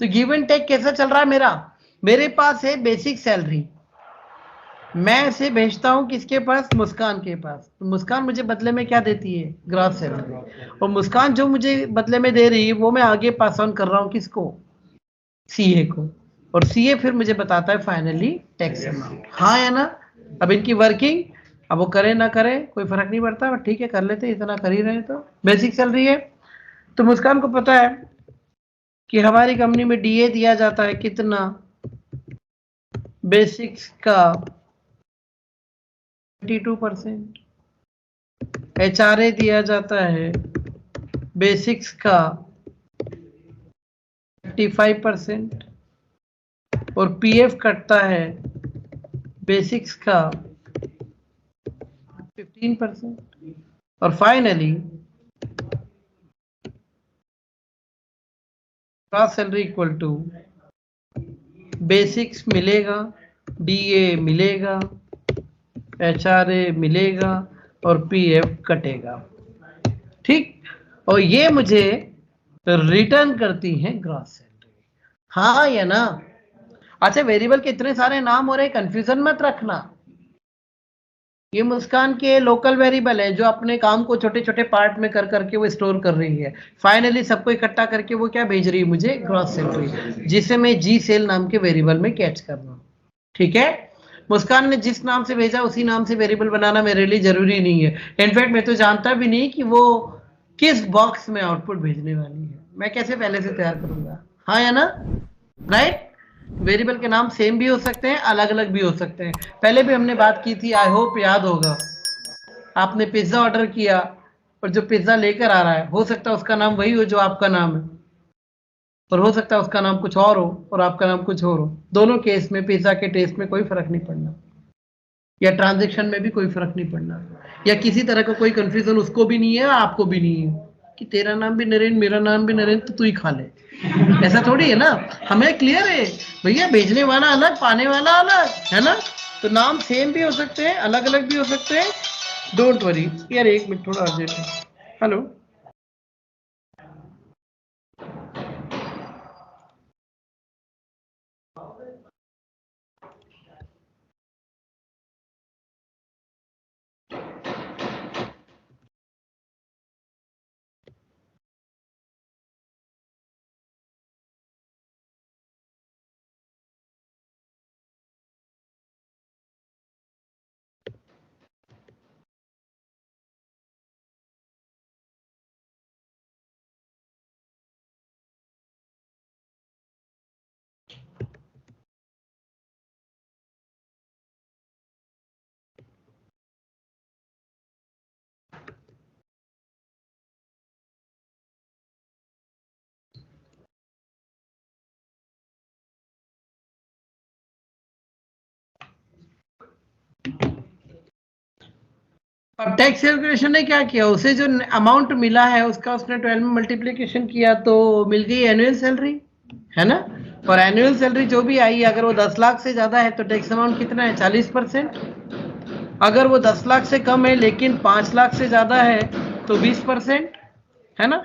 तो गिव एंड टेक कैसा चल रहा है मेरा? मेरे पास है बेसिक सैलरी, मैं इसे भेजता हूं किसके पास, मुस्कान के पास। तो मुस्कान मुझे बदले में क्या देती है, ग्रॉस सैलरी। और मुस्कान जो मुझे बदले में दे रही है वो मैं आगे पास ऑन कर रहा हूं किसको, सीए को। और सीए फिर मुझे बताता है फाइनली टैक्स अमाउंट, हाँ या ना? अब इनकी वर्किंग, अब वो करे ना करे कोई फर्क नहीं पड़ता, बट ठीक है कर लेते, इतना कर ही रहे तो बेसिक सैलरी है। तो मुस्कान को पता है कि हमारी कंपनी में डीए दिया जाता है कितना, बेसिक्स का 22%, एचआरए दिया जाता है बेसिक्स का 35% और पीएफ कटता है बेसिक्स का 15%। और finally gross salary equal to basics मिलेगा, डीए मिलेगा, HRA मिलेगा और PF कटेगा, ठीक। और ये मुझे रिटर्न करती है ग्रॉस सैलरी, हाँ या ना। अच्छा, वेरिएबल के इतने सारे नाम हो रहे, कंफ्यूजन मत रखना। ये मुस्कान के लोकल वेरिएबल है जो अपने काम को छोटे छोटे पार्ट में कर करके वो स्टोर कर रही है। फाइनली सबको इकट्ठा करके वो क्या भेज रही है मुझे, ग्रॉस सैलरी, जिसे मैं जी सेल नाम के वेरिएबल में कैच कर रहा हूँ, ठीक है। मुस्कान ने जिस नाम से भेजा उसी नाम से वेरिएबल बनाना मेरे लिए जरूरी नहीं है। इनफैक्ट मैं तो जानता भी नहीं कि वो किस बॉक्स में आउटपुट भेजने वाली है, मैं कैसे पहले से तैयार करूंगा, हाँ या ना, राइट। वेरिएबल के नाम सेम भी हो सकते हैं, अलग अलग भी हो सकते हैं। पहले भी हमने बात की थी, आई होप याद होगा। आपने पिज्जा ऑर्डर किया और जो पिज्जा लेकर आ रहा है हो सकता है उसका नाम वही हो जो आपका नाम है, और हो सकता है उसका नाम कुछ और हो और आपका नाम कुछ और हो। दोनों केस में पिज्जा के टेस्ट में कोई फर्क नहीं पड़ना, या ट्रांजैक्शन में भी कोई फर्क नहीं पड़ना, या किसी तरह का कोई कंफ्यूजन उसको भी नहीं है आपको भी नहीं है कि तेरा नाम भी नरेन मेरा नाम भी नरेन तो तू ही खा ले, ऐसा थोड़ी है ना। हमें क्लियर है भैया, भेजने वाला अलग पाने वाला अलग है ना। तो नाम सेम भी हो सकते हैं, अलग अलग भी हो सकते हैं, डोंट वरी। यार एक मिनट, थोड़ा अर्जेंट है। हेलो, अब टैक्स कैलकुलेशन ने क्या किया, उसे जो अमाउंट मिला है उसका उसने 12 में मल्टीप्लीकेशन किया तो मिल गई एनुअल सैलरी, है ना। और एनुअल सैलरी जो भी आई, अगर वो 10 लाख से ज्यादा है तो टैक्स अमाउंट कितना है, 40%। अगर वो 10 लाख से कम है लेकिन 5 लाख से ज्यादा है तो 20%, है ना।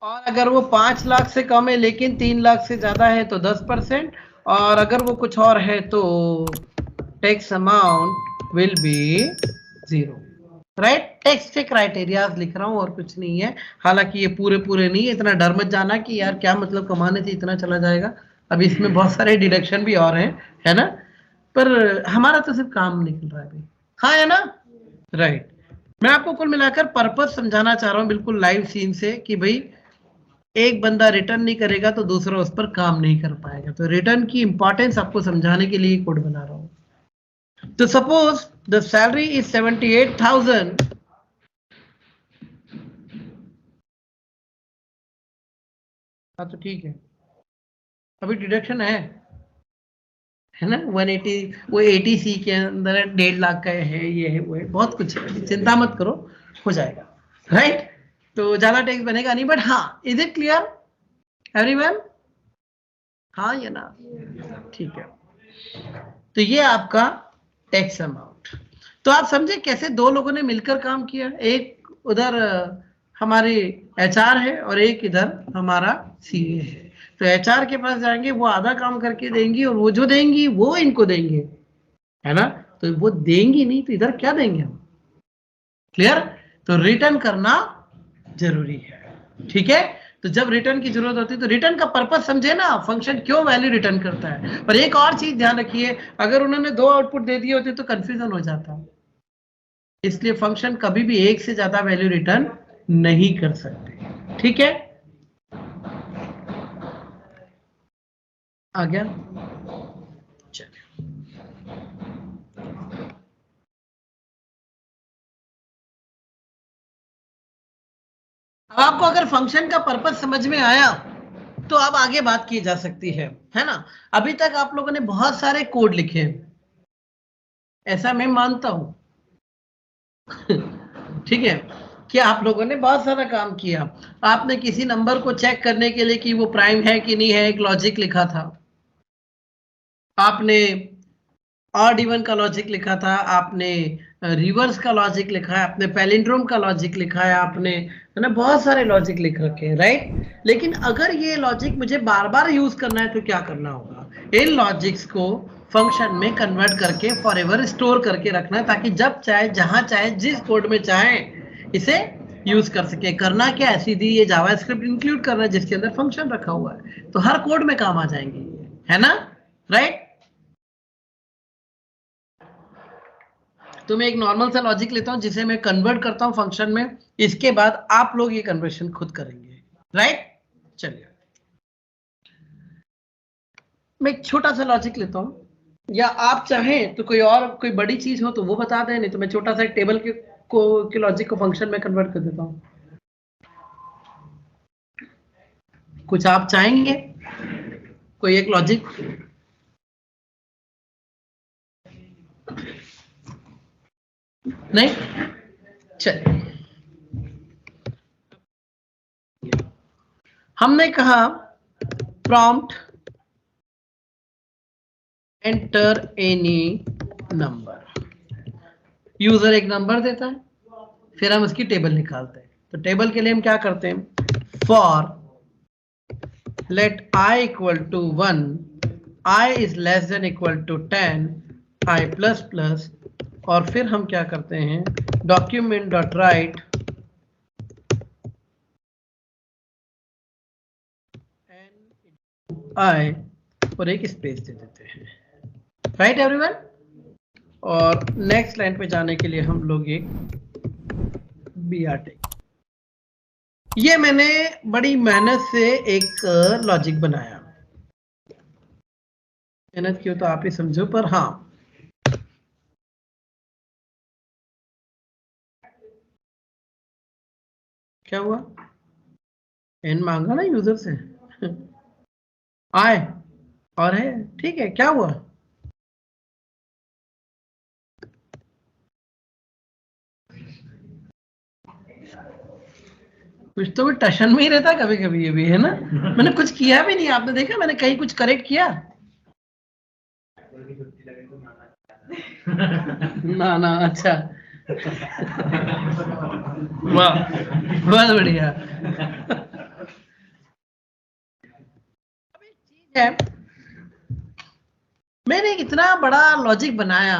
और अगर वो 5 लाख से कम है लेकिन 3 लाख से ज्यादा है तो 10%, और अगर वो कुछ और है तो tax amount will be 0, right. Tax के क्राइटेरियाज लिख रहा हूं और कुछ नहीं है। हालांकि ये पूरे पूरे नहीं है, इतना डर मत जाना कि यार क्या मतलब कमाने से इतना चला जाएगा। अब इसमें बहुत सारे डिडक्शन भी और हैं, है ना। पर हमारा तो सिर्फ काम निकल रहा है भाई, हाँ है ना, राइट। मैं आपको कुल मिलाकर पर्पस समझाना चाह रहा हूं बिल्कुल लाइव सीन से कि भाई एक बंदा रिटर्न नहीं करेगा तो दूसरा उस पर काम नहीं कर पाएगा। तो रिटर्न की इंपॉर्टेंस आपको समझाने के लिए कोड बना रहा हूं। तो सपोज द सैलरी इज 78,000, हाँ तो ठीक है, अभी डिडक्शन है ना। 180 वो 80C के अंदर 1.5 लाख का है, ये है वो है, बहुत कुछ है, चिंता मत करो, हो जाएगा, राइट। तो ज्यादा टैक्स बनेगा नहीं, बट हाँ, इज इट क्लियर एवरीवन, हाँ या ना, ठीक है। तो ये आपका टैक्स अमाउंट। तो आप समझे कैसे दो लोगों ने मिलकर काम किया, एक उधर हमारी HR है और एक इधर हमारा CA है। तो HR के पास जाएंगे, वो आधा काम करके देंगी और वो जो देंगी वो इनको देंगे, है ना। तो वो देंगी नहीं तो इधर क्या देंगे हम, क्लियर। तो रिटर्न करना जरूरी है, ठीक है। तो जब रिटर्न की जरूरत होती है तो रिटर्न का पर्पस समझे ना, फंक्शन क्यों वैल्यू रिटर्न करता है। पर एक और चीज ध्यान रखिए, अगर उन्होंने 2 आउटपुट दे दिए होते तो कंफ्यूजन हो जाता, इसलिए फंक्शन कभी भी एक से ज्यादा वैल्यू रिटर्न नहीं कर सकते, ठीक है। आ गया, चलिए। अब आपको अगर फंक्शन का पर्पस समझ में आया तो अब आगे बात की जा सकती है ना। अभी तक आप लोगों ने बहुत सारे कोड लिखे हैं, ऐसा मैं मानता हूं ठीक है। कि आप लोगों ने बहुत सारा काम किया। आपने किसी नंबर को चेक करने के लिए कि वो प्राइम है कि नहीं है, एक लॉजिक लिखा था। आपने ऑड इवन का लॉजिक लिखा था, आपने रिवर्स का लॉजिक लिखा है, आपने पैलिंड्रोम का लॉजिक लिखा है, आपने, है ना, बहुत सारे लॉजिक लिख रखे हैं, राइट। लेकिन अगर ये लॉजिक मुझे बार बार यूज करना है तो क्या करना होगा? इन लॉजिक्स को फंक्शन में कन्वर्ट करके फॉरएवर स्टोर करके रखना है, ताकि जब चाहे, जहां चाहे, जिस कोड में चाहे इसे यूज कर सके। करना क्या है? सीधी ये जावास्क्रिप्ट इंक्लूड करना है जिसके अंदर फंक्शन रखा हुआ है, तो हर कोड में काम आ जाएंगे, है ना, राइट। तो मैं एक नॉर्मल सा लॉजिक लेता हूं जिसे मैं कन्वर्ट करता हूं फंक्शन में, इसके बाद आप लोग ये कन्वर्शन खुद करेंगे, राइट। चलिए मैं एक छोटा सा लॉजिक लेता हूं, या आप चाहें तो कोई और कोई बड़ी चीज हो तो वो बता दें, नहीं तो मैं छोटा सा एक टेबल के लॉजिक को फंक्शन में कन्वर्ट कर देता हूं। कुछ आप चाहेंगे कोई एक लॉजिक? नहीं, चलिए। हमने कहा prompt enter any number. User एक नंबर देता है, फिर हम उसकी टेबल निकालते हैं। तो टेबल के लिए हम क्या करते हैं? For let i equal to 1, i is less than equal to 10, i plus plus, और फिर हम क्या करते हैं? डॉक्यूमेंट डॉट राइट आई और एक स्पेस दे देते हैं, राइट एवरीवन। और नेक्स्ट लाइन पे जाने के लिए हम लोग एक BRT, ये मैंने बड़ी मेहनत से एक लॉजिक बनाया। मेहनत क्यों तो आप ही समझो, पर हाँ, क्या हुआ? एन मांगा ना यूजर से आए और है, ठीक है, क्या हुआ? कुछ तो भी टशन में ही रहता कभी कभी, ये भी है ना। मैंने कुछ किया भी नहीं, आपने देखा मैंने कहीं कुछ करेक्ट किया? ना ना, अच्छा वाह, बहुत बढ़िया। अब एक चीज है, मैंने इतना बड़ा लॉजिक बनाया,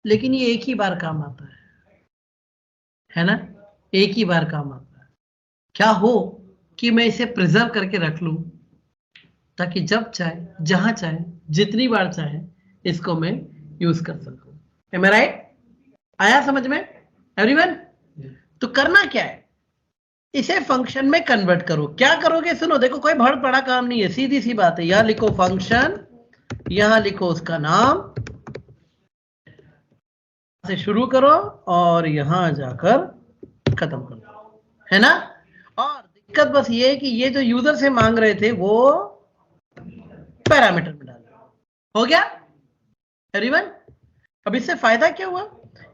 लेकिन ये एक ही बार काम आता है ना, एक ही बार काम आता है। क्या हो कि मैं इसे प्रिजर्व करके रख लूं, ताकि जब चाहे, जहां चाहे, जितनी बार चाहे इसको मैं यूज कर सकूं। Am I right? आया समझ में एवरीवन? तो करना क्या है? इसे फंक्शन में कन्वर्ट करो। क्या करोगे? सुनो, देखो, कोई बहुत बड़ा काम नहीं है, सीधी सी बात है। यहां लिखो फंक्शन, यहां लिखो उसका नाम, से शुरू करो और यहां जाकर खत्म कर दो, है ना। और दिक्कत बस ये है कि ये जो यूजर से मांग रहे थे वो पैरामीटर में डालो। हो गया एवरीवन? अब इससे फायदा क्या हुआ?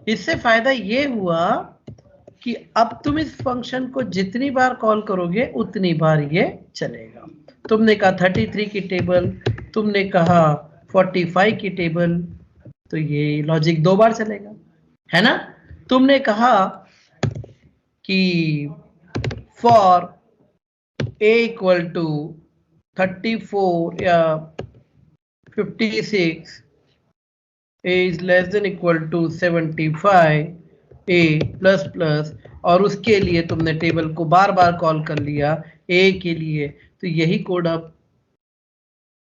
इससे फायदा ये हुआ कि अब तुम इस फंक्शन को जितनी बार कॉल करोगे उतनी बार ये चलेगा। तुमने कहा 33 की टेबल, तुमने कहा 45 की टेबल, तो ये लॉजिक 2 बार चलेगा, है ना। तुमने कहा कि फॉर a इक्वल टू 34 या 56, a is less than equal to 75, a plus plus, और उसके लिए तुमने टेबल को बार बार कॉल कर लिया a के लिए, तो यही कोड अब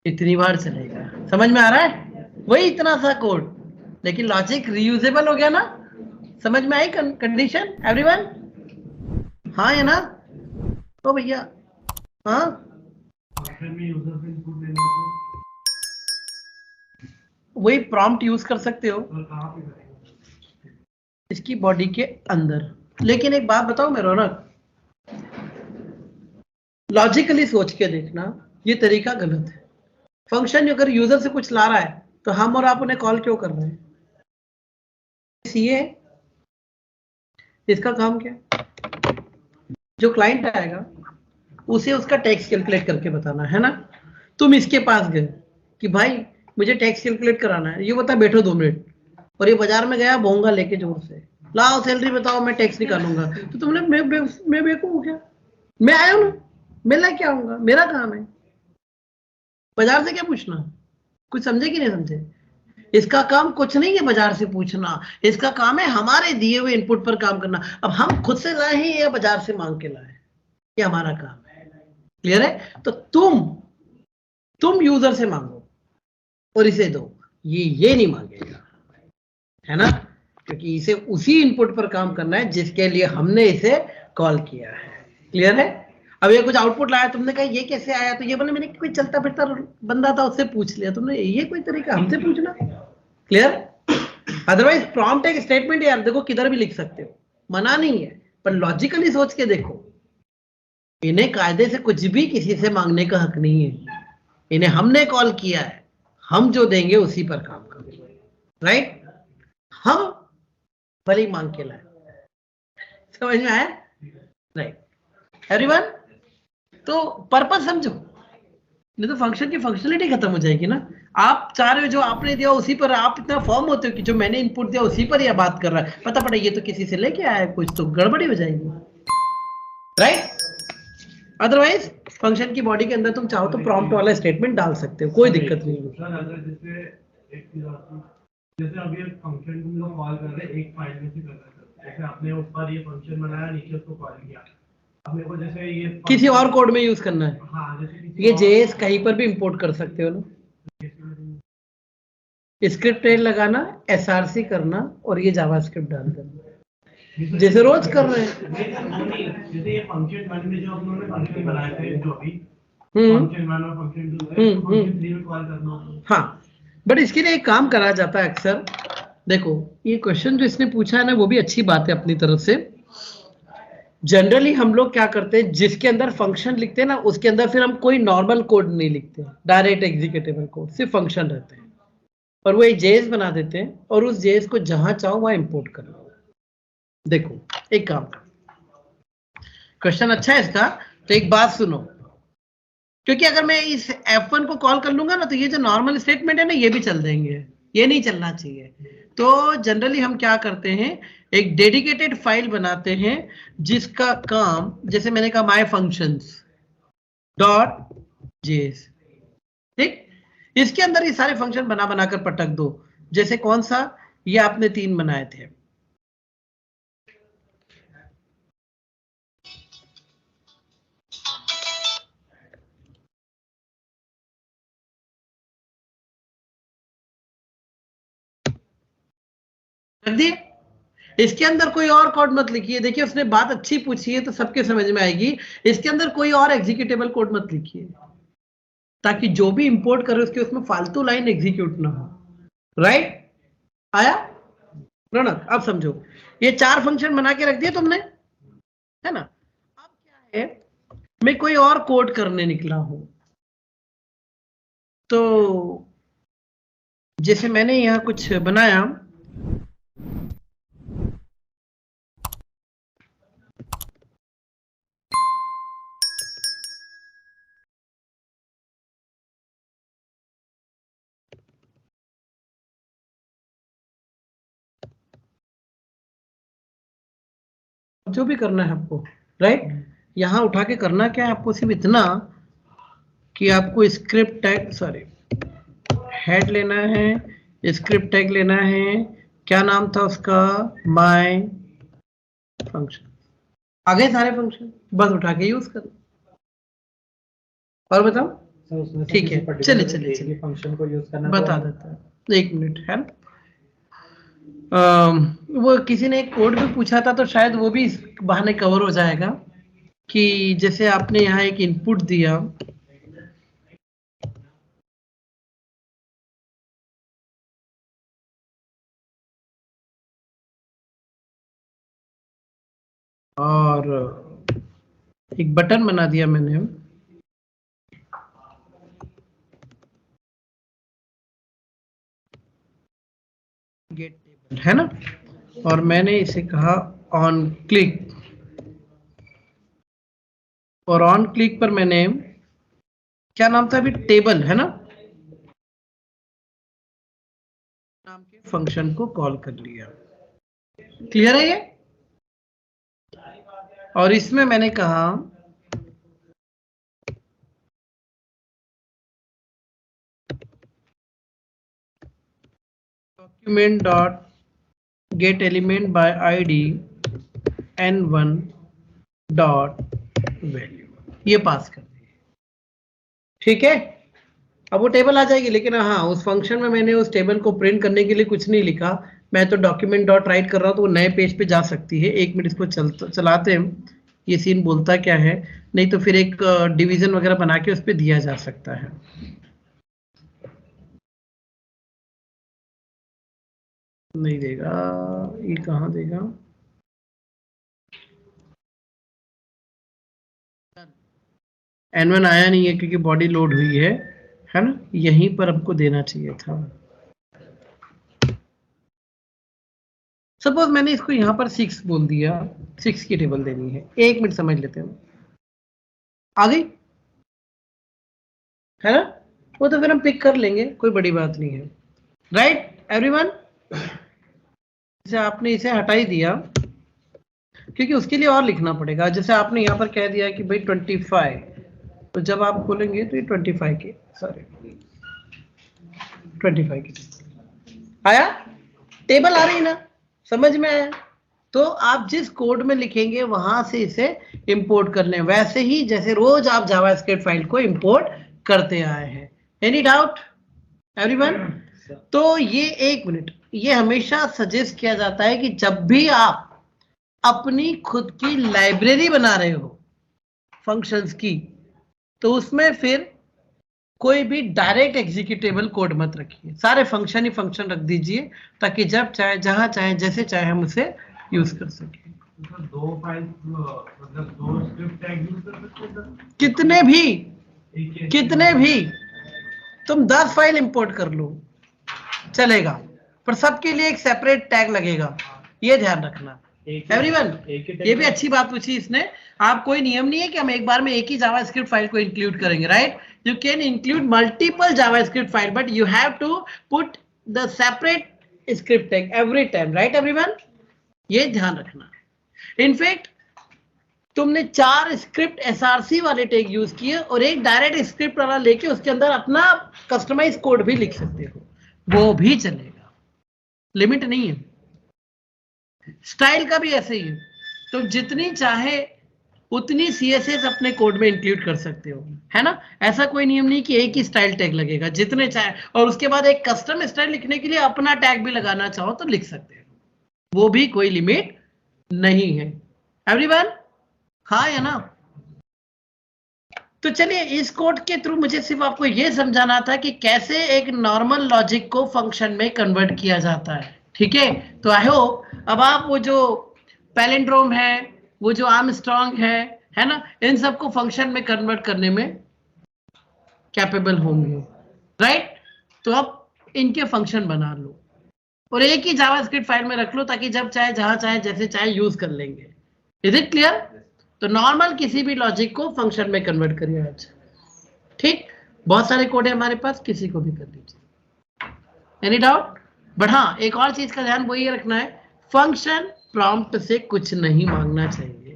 इतनी बार चलेगा। समझ में आ रहा है? वही इतना सा कोड, लेकिन लॉजिक रीयूजेबल हो गया ना। समझ में आई कंडीशन एवरीवन? हाँ है ना? तो भैया, हाँ, वही प्रॉम्प्ट यूज कर सकते हो इसकी बॉडी के अंदर। लेकिन एक बात बताओ मैं रौनक, लॉजिकली सोच के देखना, ये तरीका गलत है। फंक्शन अगर यूजर से कुछ ला रहा है तो हम और आप उन्हें कॉल क्यों कर रहे हैं? इसका काम क्या है? जो क्लाइंट आएगा उसे उसका टैक्स कैलकुलेट करके बताना है ना। तुम इसके पास गए कि भाई मुझे टैक्स कैलकुलेट कराना है, ये बता, बैठो 2 मिनट, और ये बाजार में गया बोंगा लेके जोर से, लाओ सैलरी बताओ मैं टैक्स निकालूंगा, तो तुमने मैं बेवकूफ हूं क्या? मैं आया हूं ना, मैं लेके आऊंगा, मेरा काम है, बाजार से क्या पूछना? कुछ समझे कि नहीं समझे? इसका काम कुछ नहीं है बाजार से पूछना, इसका काम है हमारे दिए हुए इनपुट पर काम करना। अब हम खुद से लाए हैं या बाजार से मांग के लाए, ये हमारा काम है। क्लियर है? तो तुम यूजर से मांगो और इसे दो, ये नहीं मांगेगा, है ना, क्योंकि इसे उसी इनपुट पर काम करना है जिसके लिए हमने इसे कॉल किया है। क्लियर है? अब ये कुछ आउटपुट लाया, तुमने कहा ये कैसे आया, तो ये बोले मैंने कोई चलता फिरता बंदा था उससे पूछ लिया, तुमने ये कोई तरीका हमसे पूछना? क्लियर? अदरवाइज प्रॉम्प्ट एक स्टेटमेंट यार, देखो किधर भी लिख सकते हो, मना नहीं है, पर लॉजिकली सोच के देखो, इन्हें कायदे से कुछ भी किसी से मांगने का हक नहीं है, इन्हें हमने कॉल किया है, हम जो देंगे उसी पर काम करेंगे, राइट? हम भले ही मांग के लाए, समझ में आया? Right everyone? तो पर्पस समझो, नहीं तो फंक्शन की फंक्शनलिटी खत्म हो जाएगी ना। आप चाह रहे हो जो आपने दिया उसी पर, आप इतना फॉर्म होते हो कि जो मैंने इनपुट दिया उसी पर यह बात कर रहा है, पता पड़े ये तो किसी से लेके आया है, कुछ तो गड़बड़ी हो जाएगी, राइट? अदरवाइज फंक्शन की बॉडी के अंदर तुम चाहो तो प्रॉम्प्ट वाला स्टेटमेंट डाल सकते हो, कोई दिक्कत नहीं है। जैसे अभी एक फंक्शन तुम लोग कॉल कर रहे हैं एक फाइल में से कर रहे हैं, जैसे आपने ऊपर ये फंक्शन बनाया, नीचे उसको कॉल किया, अब मेरे को जैसे ये किसी और कोड में यूज करना है, हाँ, जैसे ये जेएस कहीं पर भी इंपोर्ट कर सकते हो ना, स्क्रिप्ट टैग लगाना, एसआरसी करना और ये जावास्क्रिप्ट डाल देना, जैसे रोज कर रहे हैं। जैसे ये फंक्शन 1 में जो हम लोगों ने फंक्शन बनाए थे, जो अभी फंक्शन 1 और फंक्शन 2 है, तो फंक्शन 3 में कॉल करना। हाँ, बट इसके लिए एक काम करा जाता है अक्सर। देखो ये क्वेश्चन जो इसने पूछा है ना, वो भी अच्छी बात है अपनी तरफ से। जनरली हम लोग क्या करते हैं, जिसके अंदर फंक्शन लिखते हैं ना, उसके अंदर फिर हम कोई नॉर्मल कोड नहीं लिखते, डायरेक्ट एग्जीक्यूटेबल कोड, सिर्फ फंक्शन रहते हैं, और वो एक जेएस बना देते हैं और उस जेएस को जहां चाहो वहां इंपोर्ट कर लो। देखो एक काम, क्वेश्चन अच्छा है इसका, तो एक बात सुनो, क्योंकि अगर मैं इस F1 को कॉल कर लूंगा ना, तो ये जो नॉर्मल स्टेटमेंट है ना, ये भी चल देंगे, ये नहीं चलना चाहिए। तो जनरली हम क्या करते हैं, एक डेडिकेटेड फाइल बनाते हैं जिसका काम, जैसे मैंने कहा माय फंक्शंस डॉट जेएस, ठीक, इसके अंदर ये सारे फंक्शन बना बनाकर पटक दो। जैसे कौन सा, ये आपने 3 बनाए थे, रख दिए। इसके अंदर कोई और कोड मत लिखिए, देखिए उसने बात अच्छी पूछी है तो सबके समझ में आएगी, इसके अंदर कोई और एग्जीक्यूटेबल कोड मत लिखिए, ताकि जो भी इंपोर्ट करे उसके उसमें फालतू लाइन एग्जीक्यूट ना हो। राइट? आया रौनक? अब समझो, ये 4 फंक्शन बना के रख दिए तुमने, है ना? अब क्या है, मैं कोई और कोड करने निकला हूं, तो जैसे मैंने यहां कुछ बनाया, जो भी करना है आपको, राइट? यहां उठा के करना क्या है आपको, सिर्फ इतना कि आपको स्क्रिप्ट टैग, सॉरी हेड लेना है, स्क्रिप्ट टैग लेना है, क्या नाम था उसका, माय फंक्शन, आगे सारे फंक्शन बस उठा के यूज कर। और बताओ, ठीक है, चलिए चलिए चलिए फंक्शन को यूज करना बता देता है, 1 मिनट है। वो किसी ने एक कोड भी पूछा था, तो शायद वो भी इस बहाने कवर हो जाएगा, कि जैसे आपने यहाँ एक इनपुट दिया, और एक बटन बना दिया मैंने, गेट टेबल, है ना, और मैंने इसे कहा ऑन क्लिक, और ऑन क्लिक पर मैंने क्या नाम था अभी, टेबल है ना, नाम के फंक्शन को कॉल कर लिया। क्लियर है ये? और इसमें मैंने कहा document dot get element by id n1 dot value, ये पास कर दिए। ठीक है, अब वो टेबल आ जाएगी, लेकिन हाँ उस फंक्शन में मैंने उस टेबल को प्रिंट करने के लिए कुछ नहीं लिखा, मैं तो डॉक्यूमेंट डॉट राइट कर रहा हूँ, तो वो नए पेज पे जा सकती है। एक मिनट इसको चलाते हैं, ये सीन बोलता क्या है, नहीं तो फिर एक डिवीजन वगैरह बना के उस पर दिया जा सकता है। नहीं देगा, ये कहाँ देगा, N1 आया नहीं है क्योंकि बॉडी लोड हुई है ना, यहीं पर हमको देना चाहिए था। सपोज मैंने इसको यहां पर 6 बोल दिया, 6 की टेबल देनी है। एक मिनट समझ लेते हैं, आ गई है ना, वो तो फिर हम पिक कर लेंगे, कोई बड़ी बात नहीं है। राइट एवरीवन, जैसे आपने इसे हटा ही दिया क्योंकि उसके लिए और लिखना पड़ेगा। जैसे आपने यहाँ पर कह दिया कि भाई 25, तो जब आप खोलेंगे तो ये 25 के, सॉरी 25 की आया, टेबल आ रही ना, समझ में आया? तो आप जिस कोड में लिखेंगे वहां से इसे इंपोर्ट कर लें, वैसे ही जैसे रोज आप जावास्क्रिप्ट फाइल को इंपोर्ट करते आए हैं। Any doubt everyone? तो ये एक मिनट, ये हमेशा सजेस्ट किया जाता है कि जब भी आप अपनी खुद की लाइब्रेरी बना रहे हो फंक्शंस की, तो उसमें फिर कोई भी डायरेक्ट एग्जीक्यूटेबल कोड मत रखिए, सारे फंक्शन ही फंक्शन रख दीजिए, ताकि जब चाहे जहां चाहे जैसे चाहे हम उसे यूज कर सकें। दो फाइल मतलब दो स्क्रिप्ट टैग यूज कर सकते हैं, कितने भी तुम 10 फाइल इंपोर्ट कर लो चलेगा, पर सबके लिए एक सेपरेट टैग लगेगा, ये ध्यान रखना एवरीवन। ये भी अच्छी बात पूछी इसने। आप कोई नियम नहीं है कि हम एक बार में एक ही जावास्क्रिप्ट फाइल को इंक्लूड करेंगे, right? You can include multiple JavaScript file, but you have to put the separate script tag every time, right everyone? ये ध्यान रखना। इनफैक्ट तुमने 4 स्क्रिप्ट SRC वाले टैग यूज किए और एक डायरेक्ट स्क्रिप्ट वाला लेके उसके अंदर अपना कस्टमाइज कोड भी लिख सकते हो, वो भी चलेगा, लिमिट नहीं है। स्टाइल का भी ऐसे ही है, तुम जितनी चाहे उतनी CSS अपने कोड में इंक्लूड कर सकते हो, है ना? ऐसा कोई नियम नहीं कि एक ही स्टाइल टैग लगेगा, जितने चाहे, और उसके बाद एक कस्टम स्टाइल लिखने के लिए अपना टैग भी लगाना चाहो तो लिख सकते हो, वो भी कोई लिमिट नहीं है एवरीवन। हाँ या ना? तो चलिए, इस कोड के थ्रू मुझे सिर्फ आपको यह समझाना था कि कैसे एक नॉर्मल लॉजिक को फंक्शन में कन्वर्ट किया जाता है, ठीक है? तो आई होप अब आप वो जो पैलिंड्रोम है, वो जो आर्मस्ट्रांग है ना, इन सबको फंक्शन में कन्वर्ट करने में कैपेबल होंगे, राइट? तो अब इनके फंक्शन बना लो और एक ही जावास्क्रिप्ट फाइल में रख लो, ताकि जब चाहे जहां चाहे जैसे चाहे यूज कर लेंगे। Is it clear? तो नॉर्मल किसी भी लॉजिक को फंक्शन में कन्वर्ट करिए आज, ठीक? बहुत सारे कोड है हमारे पास, किसी को भी कर दीजिए। Any doubt? बट हाँ, एक और चीज का ध्यान वो ये रखना है, फंक्शन प्रॉम्प्ट से कुछ नहीं मांगना चाहिए,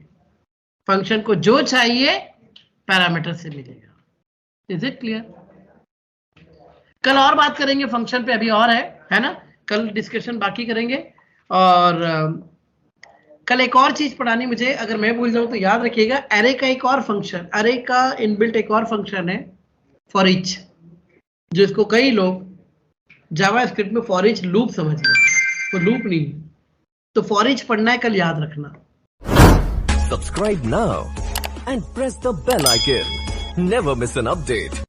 फंक्शन को जो चाहिए पैरामीटर से मिलेगा। Is it clear? कल और बात करेंगे फंक्शन पे, अभी और है ना, कल डिस्कशन बाकी करेंगे। और कल एक और चीज पढ़ानी मुझे, अगर मैं भूल जाऊं तो याद रखिएगा, एरे का एक और फंक्शन, एरे का इनबिल्ट एक और फंक्शन है फॉर ईच, जो इसको कई लोग जावास्क्रिप्ट में फॉर ईच लूप समझ लेते हैं, तो लूप नहीं है। तो फॉर ईच पढ़ना है, कल याद रखना। Subscribe now and press the bell icon. Never miss an update.